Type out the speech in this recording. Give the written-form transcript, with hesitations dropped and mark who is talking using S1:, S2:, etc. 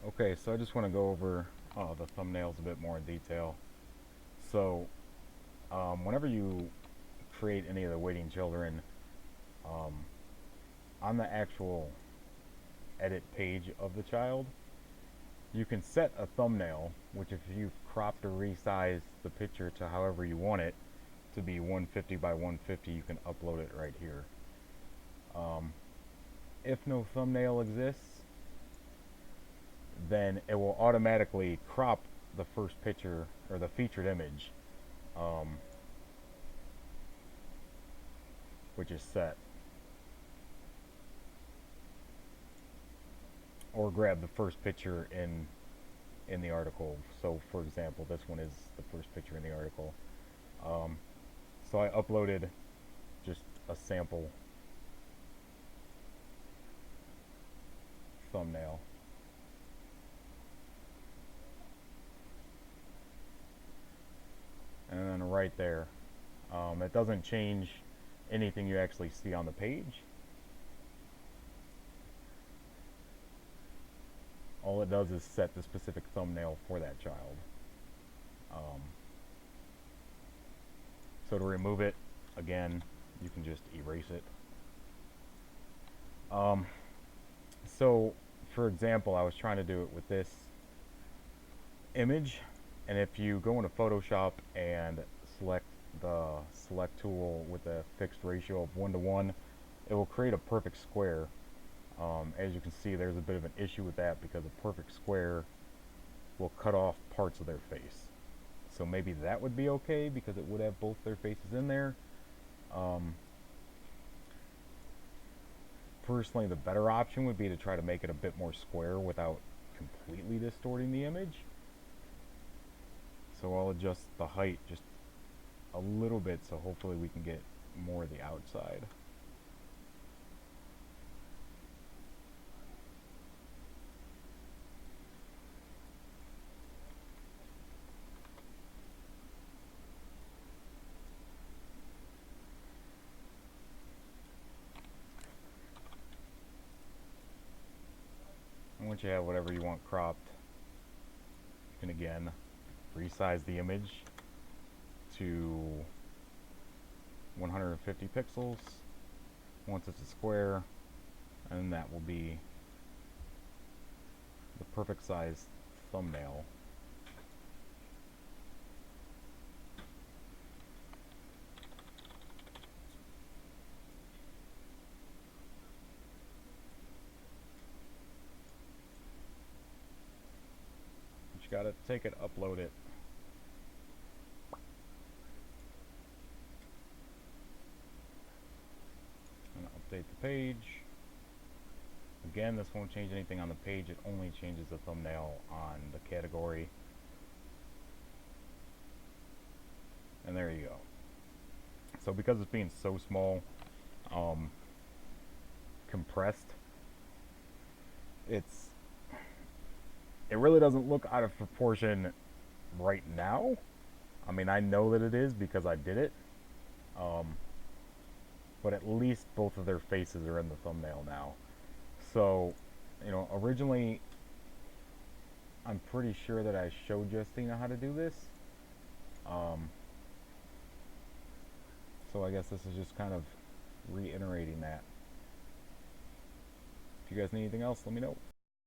S1: Okay, so I just want to go over the thumbnails a bit more in detail. So, whenever you create any of the waiting children, um, on the actual edit page of the child, you can set a thumbnail, which if you've cropped or resized the picture to however you want it to be 150 by 150, you can upload it right here. Um, if no thumbnail exists, then it will automatically crop the first picture or the featured image, um, which is set, or grab the first picture in the article. So, for example, this one is the first picture in the article. Um, so I uploaded just a sample thumbnail. And then right there, it doesn't change anything you actually see on the page. All it does is set the specific thumbnail for that child. Um, so to remove it, again, you can just erase it. Um, so, for example, I was trying to do it with this image, and if you go into Photoshop and select the select tool with a fixed ratio of 1 to 1, it will create a perfect square. As you can see, there's a bit of an issue with that because a perfect square will cut off parts of their face. So maybe that would be okay because it would have both their faces in there. Um, Personally, the better option would be to try to make it a bit more square without completely distorting the image. So I'll adjust the height just a little bit so hopefully we can get more of the outside. And once you have whatever you want cropped, you can again resize the image to 150 pixels once it's a square, and that will be the perfect size thumbnail. But you gotta take it, upload it, and update the page. Again, this won't change anything on the page, it only changes the thumbnail on the category. And there you go. So because it's being so small, um, compressed, it's it really doesn't look out of proportion right now. I mean, I know that it is because I did it. Um, but at least both of their faces are in the thumbnail now. So, originally, I'm pretty sure that I showed Justina how to do this. Um, so I guess this is just kind of reiterating that. If you guys need anything else, let me know.